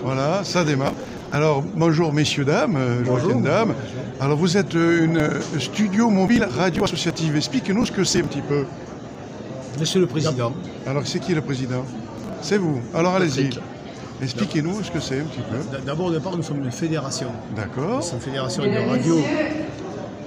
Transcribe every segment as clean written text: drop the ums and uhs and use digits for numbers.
Voilà, ça démarre. Alors, bonjour messieurs, dames, Bonjour. dames. Alors, vous êtes une studio mobile radio associative. Expliquez-nous ce que c'est un petit peu. Monsieur le Président. Alors, c'est qui le président? C'est vous. Alors, allez-y. Patrick. Expliquez-nous ce que c'est un petit peu. D'abord, au départ, nous sommes une fédération. D'accord. C'est une fédération de radio.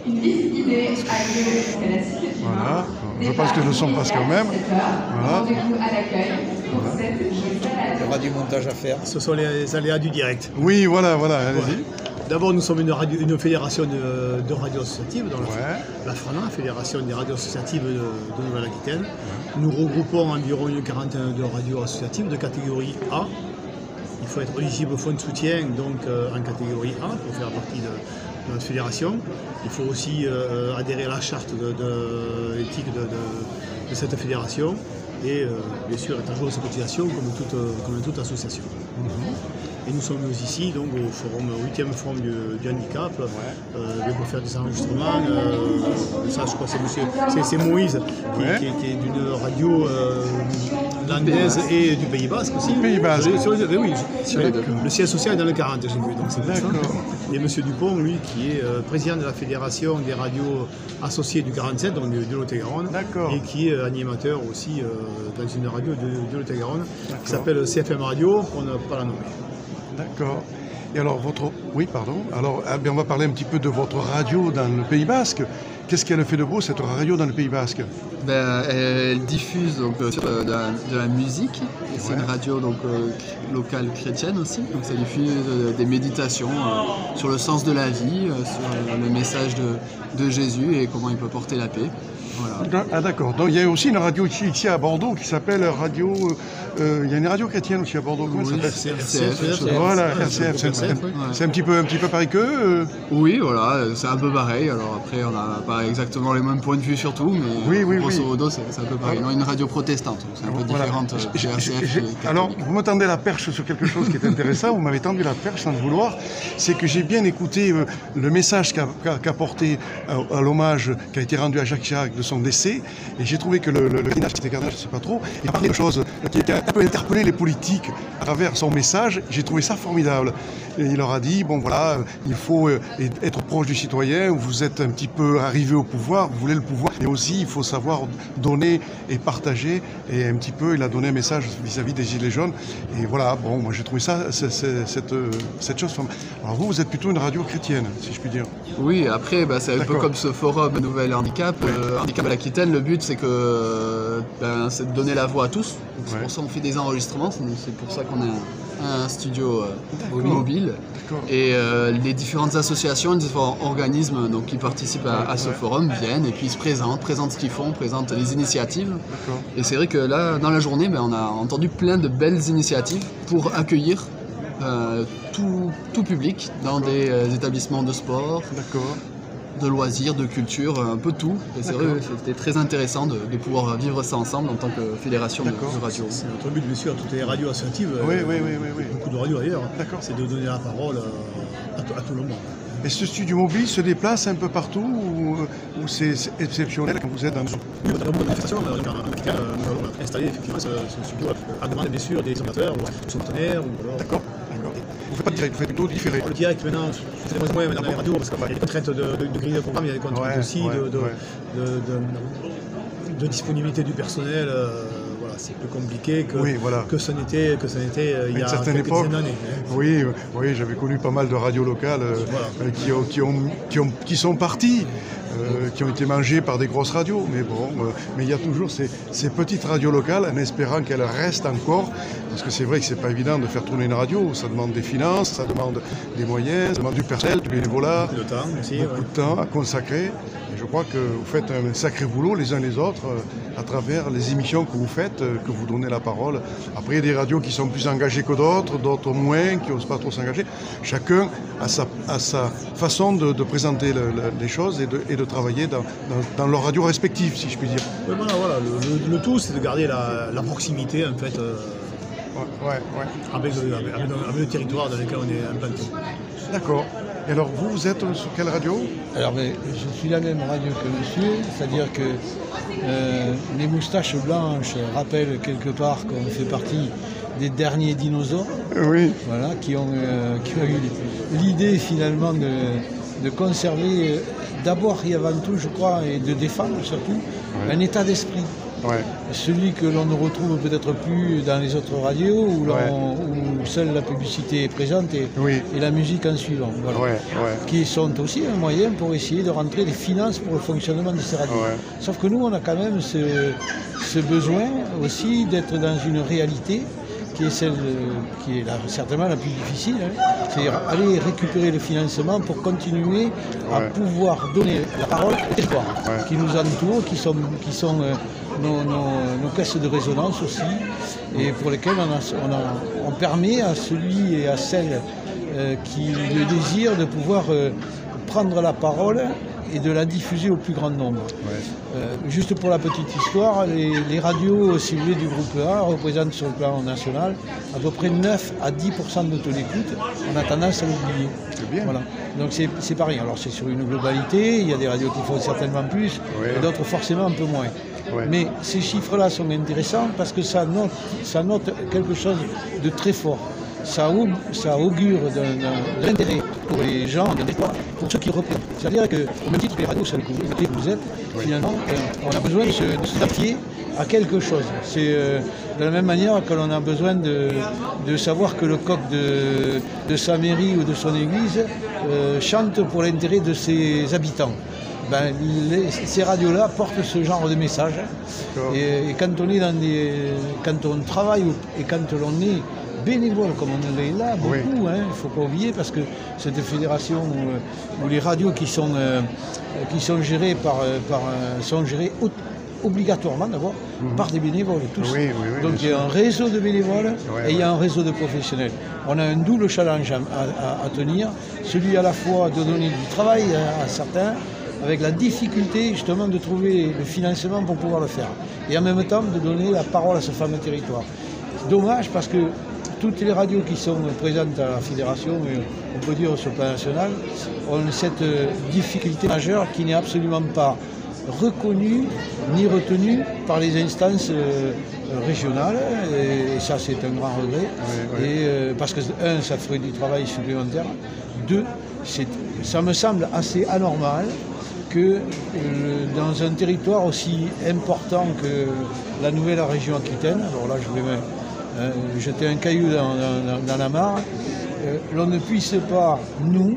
Une liste d'idées arrivée jusqu'à la signature. Voilà. Je pense que nous sommes presque quand même. Voilà. Rendez-vous à l'accueil pour cette jolie balade. Il y aura du montage à faire. Ce sont les aléas du direct. Oui, voilà, allez-y. D'abord, nous sommes une fédération de radios associatives dans Ouais. la FRANA, Fédération des radios associatives de Nouvelle-Aquitaine. Nous regroupons environ une quarantaine de radios associatives de catégorie A. Il faut être éligible au fonds de soutien, donc en catégorie A, pour faire partie de notre fédération. Il faut aussi adhérer à la charte éthique de cette fédération et bien sûr être à jour de ses cotisations comme toute association. Et nous sommes ici donc au forum, au 8e forum du handicap, pour faire des enregistrements. Ça, je crois que c'est Moïse qui est d'une radio landaise et du Pays Basque aussi. Pays Basque. Oui, le siège social est dans le 40, j'ai vu. Donc c'est pour ça. D'accord. Et M. Dupont, lui, qui est président de la Fédération des radios associées du 47, donc de Lot-et-Garonne, D'accord. et qui est animateur aussi dans une radio de Lot-et-Garonne, qui s'appelle CFM Radio, pour ne pas la nommer. D'accord. Et alors, Oui, pardon. Alors, on va parler un petit peu de votre radio dans le Pays Basque. Qu'est-ce qu'elle fait de beau, cette radio dans le Pays Basque? Elle diffuse donc, de la musique. Et c'est une radio donc, locale chrétienne aussi. Donc ça diffuse des méditations sur le sens de la vie, sur le message de Jésus et comment il peut porter la paix. Voilà. Ah d'accord. Donc il y a aussi une radio ici à Bordeaux qui s'appelle Radio... il y a une radio chrétienne aussi à Bordeaux. Comment ça s'appelle? RCF. Voilà, RCF. C'est un petit peu pareil qu'eux. Oui, voilà, c'est un peu pareil. Alors après, on n'a pas exactement les mêmes points de vue sur tout, mais grosso modo, c'est un peu pareil. Non, une radio protestante, c'est un peu différente chez RCF. Alors, vous me tendez la perche sur quelque chose qui est intéressant. Vous m'avez tendu la perche sans le vouloir. C'est que j'ai bien écouté le message qu'a porté à l'hommage qui a été rendu à Jacques Chirac de son décès. Et j'ai trouvé que le cardinal, je ne sais pas trop, il a parlé de choses qui a un peu interpellé les politiques à travers son message. J'ai trouvé ça formidable. Et il leur a dit, bon voilà, il faut être proche du citoyen, vous êtes un petit peu arrivé au pouvoir, vous voulez le pouvoir, et aussi il faut savoir donner et partager, et un petit peu il a donné un message vis-à-vis des Gilets jaunes, et voilà, bon, moi j'ai trouvé ça, cette chose formidable. Alors vous êtes plutôt une radio chrétienne, si je puis dire. Oui, après, c'est un peu comme ce forum Nouvelle Handicap, Handicap à l'Aquitaine, le but c'est de donner la voix à tous, donc c'est pour ça qu'on fait des enregistrements, c'est pour ça qu'on a un studio mobile. Et les différentes associations, les différents organismes donc, qui participent à ce forum viennent et puis ils se présentent ce qu'ils font, présentent les initiatives. Et c'est vrai que là, dans la journée, on a entendu plein de belles initiatives pour accueillir tout public dans des établissements de sport, de loisirs, de culture, un peu tout. Et c'est vrai que c'était très intéressant de pouvoir vivre ça ensemble en tant que fédération de radio. C'est notre but, bien sûr, à toutes les radios associatives, Oui. beaucoup de radios d'ailleurs, c'est de donner la parole à tout le monde. Et ce studio mobile se déplace un peu partout ou c'est exceptionnel quand vous êtes dans Nous avons une manifestation, nous avons installé effectivement ce studio à demande bien sûr des amateurs, des partenaires. D'accord. Vous faites pas de direct, vous faites plutôt différé. Le direct maintenant, c'est moins dans les radios parce qu'il y a des contraintes de grille de programme, il y a des contraintes aussi de disponibilité du personnel. Voilà, c'est plus compliqué que ça n'était il y a quelques dizaines d'années. Oui, j'avais connu pas mal de radios locales qui sont parties. Qui ont été mangées par des grosses radios, mais il y a toujours ces petites radios locales en espérant qu'elles restent encore, parce que c'est vrai que c'est pas évident de faire tourner une radio, ça demande des finances, ça demande des moyens, ça demande du personnel, du bénévolat, beaucoup de temps aussi, beaucoup de temps à consacrer, et je crois que vous faites un sacré boulot les uns les autres à travers les émissions que vous faites, que vous donnez la parole. Après, il y a des radios qui sont plus engagées que d'autres moins, qui n'osent pas trop s'engager. Chacun a sa façon de présenter les choses et de travailler dans leurs radios respectives, si je puis dire. Voilà. Le tout, c'est de garder la proximité, en fait, avec le territoire dans lequel on est implanté. D'accord. Et alors, vous êtes sur quelle radio? Alors, je suis la même radio que monsieur, c'est-à-dire que les moustaches blanches rappellent quelque part qu'on fait partie des derniers dinosaures. Oui. Voilà, qui ont eu l'idée finalement de conserver, d'abord et avant tout, je crois, et de défendre surtout, un état d'esprit. Ouais. Celui que l'on ne retrouve peut-être plus dans les autres radios, où seule la publicité est présente et la musique en suivant. Voilà. Qui sont aussi un moyen pour essayer de rentrer des finances pour le fonctionnement de ces radios. Sauf que nous, on a quand même ce besoin aussi d'être dans une réalité qui est celle qui est certainement la plus difficile, c'est-à-dire aller récupérer le financement pour continuer à pouvoir donner la parole aux territoires qui nous entourent, qui sont nos caisses de résonance aussi, et pour lesquelles on permet à celui et à celle qui le désire de pouvoir prendre la parole et de la diffuser au plus grand nombre. Juste pour la petite histoire, les radios ciblées du groupe A représentent sur le plan national à peu près 9 à 10% de taux d'écoute. On a tendance à l'oublier. Voilà. Donc c'est pareil. Alors c'est sur une globalité, il y a des radios qui font certainement plus, et d'autres forcément un peu moins. Mais ces chiffres-là sont intéressants parce que ça note quelque chose de très fort. Ça augure d'un intérêt pour les gens, pour ceux qui représentent. C'est-à-dire qu'au même titre que les radios, celles que vous êtes, finalement, on a besoin de s'appuyer à quelque chose. C'est de la même manière que l'on a besoin de savoir que le coq de sa mairie ou de son église chante pour l'intérêt de ses habitants. Ces radios-là portent ce genre de message. Et quand on travaille et quand l'on est bénévole comme on est là, beaucoup, il ne faut pas oublier, parce que cette fédération où les radios qui sont gérées sont gérées obligatoirement d'abord par des bénévoles, tous. Donc il y a un réseau de bénévoles et il y a un réseau de professionnels. On a un double challenge à tenir, celui à la fois de donner du travail à certains, avec la difficulté justement de trouver le financement pour pouvoir le faire, et en même temps de donner la parole à ce fameux territoire. C'est dommage parce que toutes les radios qui sont présentes à la fédération, on peut dire sur le plan national, ont cette difficulté majeure qui n'est absolument pas reconnue ni retenue par les instances régionales, et ça c'est un grand regret, parce que ça ferait du travail supplémentaire, ça me semble assez anormal que dans un territoire aussi important que la nouvelle région Aquitaine, alors là je vais jeter un caillou dans la mare, l'on ne puisse pas, nous,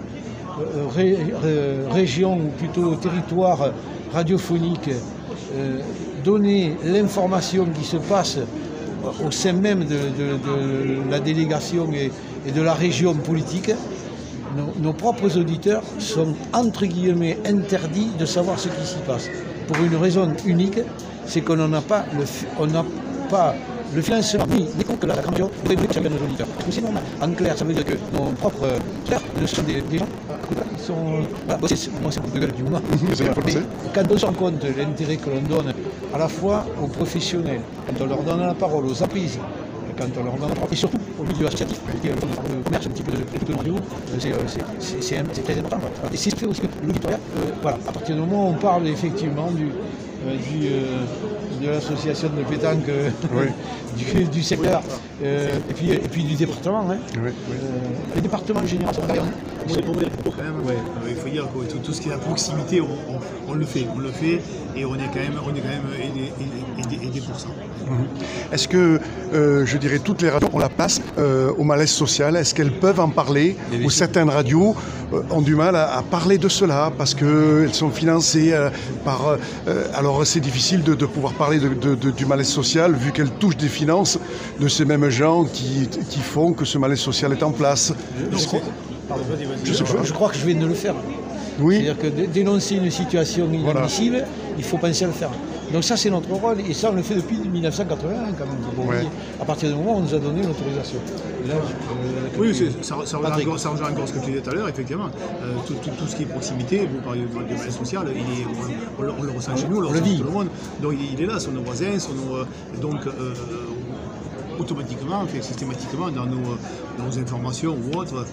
région ou plutôt territoire radiophonique, donner l'information qui se passe au sein même de la délégation et de la région politique. Nos propres auditeurs sont entre guillemets interdits de savoir ce qui s'y passe. Pour une raison unique, c'est qu'on n'a pas le financement, ni que la grandeur pour évoluer chacun de nos auditeurs. C'est normal. En clair, ça veut dire que nos propres auditeurs sont des gens qui sont... moi, c'est le gueule du moment. Quand on se rend compte de l'intérêt que l'on donne à la fois aux professionnels, quand on leur donne la parole, aux apprises, quand on leur donne la parole, et surtout au milieu associatif, le commerce un petit peu de radio, c'est très important. Et c'est ce qui fait aussi que l'auditoriat, à partir du moment où on parle effectivement de l'association de pétanque du secteur et puis du département. Le département en général, il faut dire que tout ce qui est à proximité, on le fait et on est quand même aidé pour ça. Est-ce que, je dirais, toutes les radios ont la place au malaise social? Est-ce qu'elles peuvent en parler? Ou certaines radios ont du mal à parler de cela parce qu'elles sont financées par... alors c'est difficile de pouvoir parler du malaise social vu qu'elles touchent des finances de ces mêmes gens qui font que ce malaise social est en place. Je crois que je viens de le faire. C'est-à-dire que dénoncer une situation inadmissible, il faut penser à le faire. Donc ça c'est notre rôle, et ça on le fait depuis 1981 quand même. À partir du moment où on nous a donné l'autorisation. Ça rejoint encore ce que tu disais tout à l'heure, effectivement. Tout ce qui est proximité, vous parlez de malaise social, on le ressent chez nous, on le ressent tout le monde. Donc il est là, sont nos voisins, donc automatiquement, systématiquement dans nos informations ou autres,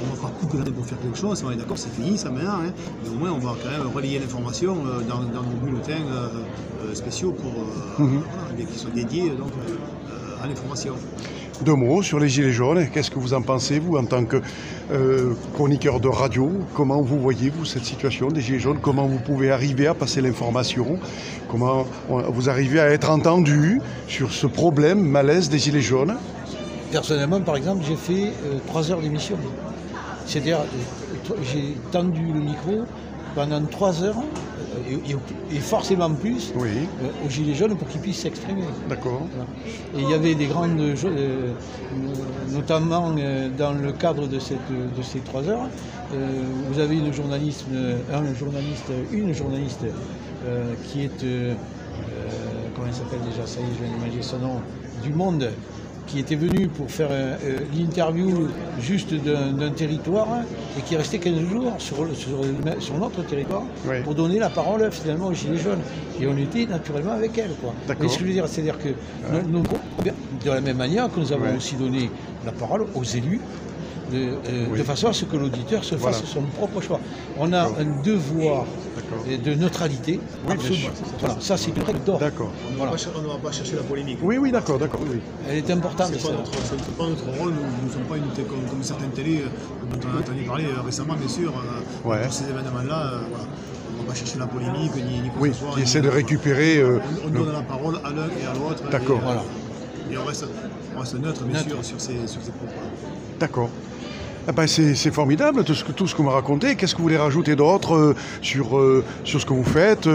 on va pas couper l'année pour faire quelque chose, on est d'accord, c'est fini ça maintenant, mais au moins on va quand même relayer l'information dans nos bulletins spéciaux qui sont dédiés donc, à l'information. 2 mots sur les Gilets jaunes. Qu'est-ce que vous en pensez, vous, en tant que chroniqueur de radio? Comment vous voyez-vous cette situation des Gilets jaunes? Comment vous pouvez arriver à passer l'information? Comment vous arrivez à être entendu sur ce problème malaise des Gilets jaunes? Personnellement, par exemple, j'ai fait 3 heures d'émission. C'est-à-dire, j'ai tendu le micro pendant 3 heures, et forcément plus, aux Gilets jaunes pour qu'ils puissent s'exprimer. D'accord. Voilà. Et il y avait des grandes, notamment dans le cadre de ces 3 heures, vous avez une journaliste qui est, comment elle s'appelle déjà, ça y est, je viens d'imaginer son nom, du Monde, qui était venu pour faire l'interview juste d'un territoire et qui est resté 15 jours sur notre territoire pour donner la parole finalement aux Gilets jaunes. Et on était naturellement avec elle. Mais ce que je veux dire, c'est-à-dire que nous, de la même manière que nous avons aussi donné la parole aux élus, de façon à ce que l'auditeur se fasse son propre choix. On a un devoir de neutralité absolue. Voilà. Ça, c'est une règle d'or. D'accord. Voilà. On ne va pas chercher la polémique. Oui, d'accord. Oui. Elle est importante. Ce n'est pas notre rôle. Nous ne sommes pas comme certaines télés dont on a entendu parler récemment, bien sûr. Pour ces événements-là, on ne va pas chercher la polémique ni quoi que ce soit. Qui essaie de récupérer... On donne la parole à l'un et à l'autre. D'accord. Et on reste neutre, bien sûr, sur ces propos. D'accord. C'est formidable tout ce que vous me racontez. Qu'est-ce que vous voulez rajouter d'autre sur ce que vous faites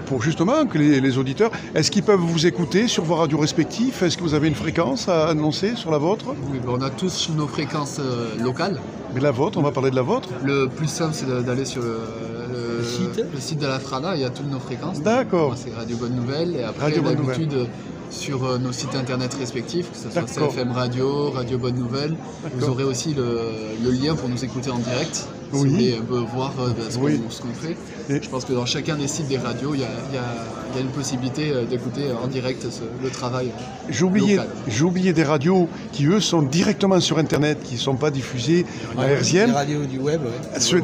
pour justement que les auditeurs... Est-ce qu'ils peuvent vous écouter sur vos radios respectives? Est-ce que vous avez une fréquence à annoncer sur la vôtre? Oui, on a tous nos fréquences locales. Mais la vôtre, on va parler de la vôtre? Le plus simple, c'est d'aller sur le site de la Frana, il y a toutes nos fréquences. D'accord. C'est Radio Bonne Nouvelle. Et après, d'habitude, sur nos sites internet respectifs, que ce soit CFM Radio, Radio Bonne Nouvelle, vous aurez aussi le lien pour nous écouter en direct. Si vous voulez voir ce qu'on fait. Je pense que dans chacun des sites des radios, il y a une possibilité d'écouter en direct le travail local. J'ai oublié des radios qui, eux, sont directement sur Internet, qui ne sont pas diffusées en hertzienne. Des radios du web,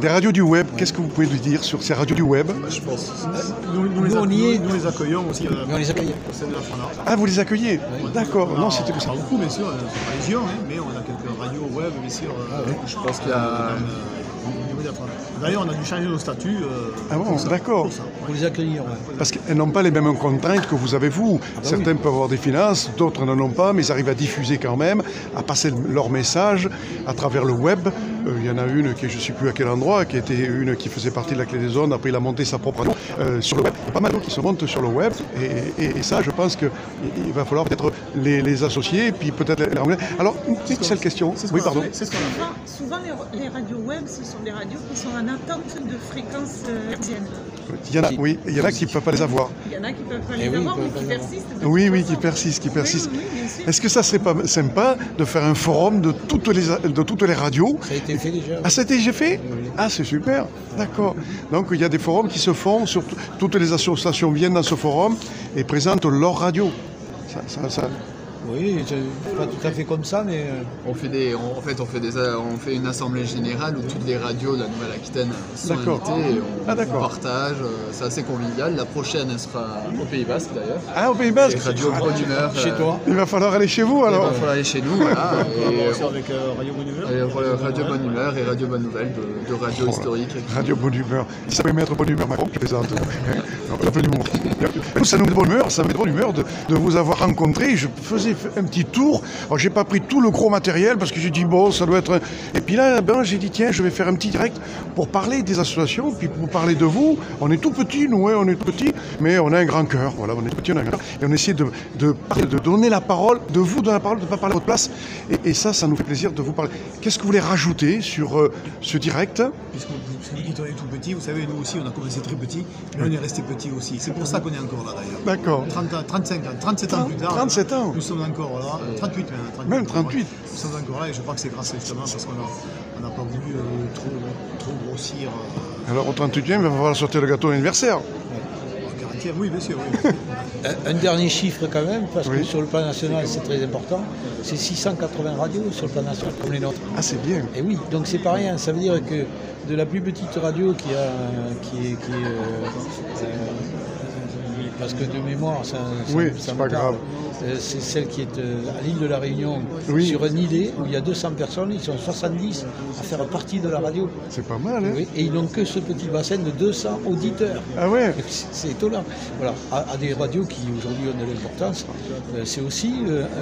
Des radios du web. Qu'est-ce que vous pouvez nous dire sur ces radios du web? Je pense. Nous les accueillons aussi. On les accueille. Ah, vous les accueillez? D'accord. Non, c'était pas beaucoup, bien sûr. C'est pas légion, mais on a quelques radios web, bien sûr. Je pense qu'il y a... D'ailleurs, on a dû changer nos statuts. Ah bon, d'accord. Pour les accueillir. Parce qu'elles n'ont pas les mêmes contraintes que vous avez, vous. Certains peuvent avoir des finances, d'autres n'en ont pas, mais ils arrivent à diffuser quand même, à passer leur message à travers le web. Il y en a une qui, je ne sais plus à quel endroit, qui était une qui faisait partie de la Clé des Ondes. Après, il a monté sa propre radio sur le web. Il y a pas mal d'autres qui se montent sur le web. Et ça, je pense qu'il va falloir peut-être les associer, puis peut-être les ramener. Alors, une seule question. Oui, pardon. Souvent, les radios web, ce sont des radios qui sont en attente de fréquences hertziennes. Il y en a qui ne peuvent pas les avoir. Il y en a qui ne peuvent pas les avoir, mais qui persistent. Oui, qui persistent. Est-ce que ça serait pas sympa de faire un forum de toutes les radios? Ça a été fait déjà. Ah, ça a été déjà fait? Ah, c'est super. D'accord. Donc, il y a des forums qui se font, toutes les associations viennent dans ce forum et présentent leur radio. Oui, pas tout à fait comme ça, mais... On fait une assemblée générale où toutes les radios de la Nouvelle-Aquitaine sont invitées et on partage. C'est assez convivial. La prochaine, elle sera au Pays Basque d'ailleurs. Ah, au Pays Basque. Radio Bonne Humeur. Chez toi. Il va falloir aller chez vous alors. Il va falloir aller chez nous, voilà. Et avec Radio Bonne Humeur. Radio Bonne Humeur et Radio Bonne Nouvelle de radio historique. Radio Bonne Humeur. Ça peut mettre Bonne Humeur, Macron, je plaisante. Un peu d'humour. Ça nous met de bonne humeur, ça me met de bonne humeur de vous avoir rencontré. Je faisais un petit tour. Alors, j'ai pas pris tout le gros matériel parce que j'ai dit bon, ça doit être... Et puis là, j'ai dit tiens, je vais faire un petit direct pour parler des associations, puis pour parler de vous. On est tout petits, nous, on est tout petits, mais on a un grand cœur. Voilà, on est tout petits, on a un grand cœur. Et on essaie de donner la parole, de vous donner la parole, de ne pas parler à votre place. Et ça nous fait plaisir de vous parler. Qu'est-ce que vous voulez rajouter sur ce direct? Puisque vous dites on est tout petit, vous savez, nous aussi, on a commencé très petit, mais on est resté petit aussi. C'est pour ça qu'on est encore là, d'ailleurs. D'accord. 35 ans, 37 ans plus tard. 37 ans. Nous sommes encore là. 38 même. 38. Nous sommes encore là et je crois que c'est grâce justement parce qu'on n'a pas voulu trop grossir. Alors au 38e, il va falloir sortir le gâteau d'anniversaire. Au 40e, oui, bien sûr. Oui. Un dernier chiffre quand même, parce que sur le plan national, c'est très important. C'est 680 radios sur le plan national, comme les nôtres. Ah, c'est bien. Et oui, donc c'est pas rien. Ça veut dire que de la plus petite radio parce que de mémoire, ça c'est pas grave. C'est celle qui est à l'île de la Réunion, sur un îlet où il y a 200 personnes, ils sont 70 à faire partie de la radio. C'est pas mal, hein? Oui, et ils n'ont que ce petit bassin de 200 auditeurs. Ah ouais? C'est étonnant. Voilà, à des radios qui aujourd'hui ont de l'importance, c'est aussi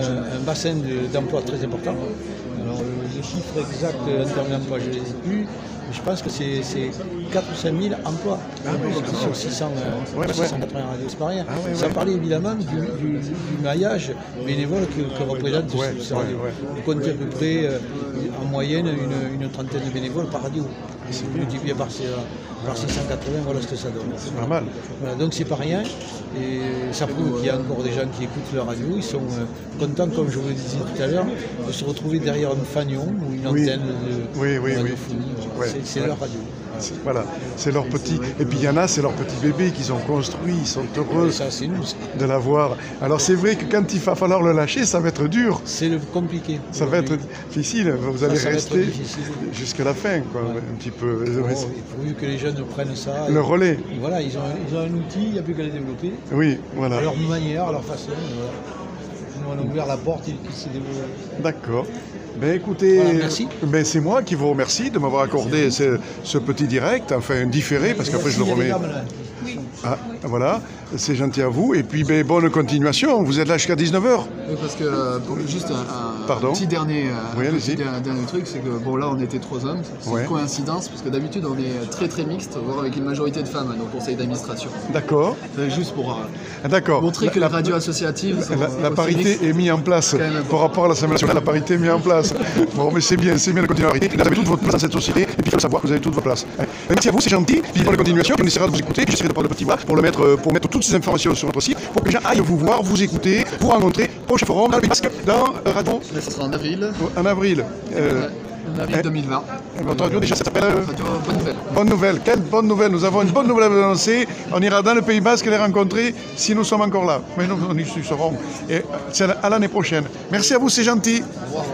un bassin d'emploi très important. Alors les chiffres exacts en termes d'emploi, je ne les ai plus. Je pense que c'est 4 ou 5 000 emplois sur 680 radios, c'est pas rien. Sans parler évidemment du maillage bénévole que représente ces radios. Vous comptez à peu près en moyenne une trentaine de bénévoles par radio. Si vous multipliez par 680, voilà ce que ça donne. C'est pas mal. Voilà, donc c'est pas rien. Et ça prouve qu'il y a encore des gens qui écoutent la radio. Ils sont contents, comme je vous le disais tout à l'heure, de se retrouver derrière un fanion ou une antenne de radiophonie. C'est leur radio. Voilà, c'est leur petit. Et puis il y en a, c'est leur petit bébé qu'ils ont construit, ils sont heureux de l'avoir. Alors c'est vrai que quand il va falloir le lâcher, ça va être dur. C'est compliqué. Ça va être difficile, vous allez rester jusqu'à la fin, quoi, un petit peu. Pourvu que les jeunes prennent ça. Le relais. Voilà, ils ont un outil, il n'y a plus qu'à le développer. Oui, voilà. À leur manière, à leur façon. Voilà. Nous, on a ouvert la porte et il s'est développé. D'accord. Ben écoutez, merci. Ben c'est moi qui vous remercie de m'avoir accordé ce petit direct, enfin différé, parce qu'après je le remets. Ah, voilà, c'est gentil à vous. Et puis ben, bonne continuation, vous êtes là jusqu'à 19h. Oui, parce que juste un petit dernier truc, c'est que bon là on était 3 hommes, c'est une coïncidence, parce que d'habitude on est très très mixte, voire avec une majorité de femmes au conseil d'administration. D'accord. Juste pour montrer que la radio associative... La parité est mise en place par rapport à l'Assemblée nationale, la parité est mise en place. Bon, mais c'est bien de continuer. Vous avez toute votre place dans cette société, et puis il faut le savoir que vous avez toute votre place. Merci à vous, c'est gentil. Puis bonne continuation, on essaiera de vous écouter, puis j'essaierai de prendre le petit bras pour mettre toutes ces informations sur notre site, pour que les gens aillent vous voir, vous écouter, vous rencontrer, prochain forum, dans le Basque, dans Radio. Ce sera en avril. En avril. En avril 2020. Votre radio déjà ça s'appelle Radio Bonne Nouvelle. Bonne Nouvelle, quelle bonne nouvelle. Nous avons une bonne nouvelle à vous annoncer. On ira dans le Pays Basque les rencontrer si nous sommes encore là. Mais nous y serons. Et c'est à l'année prochaine. Merci à vous, c'est gentil. Au revoir.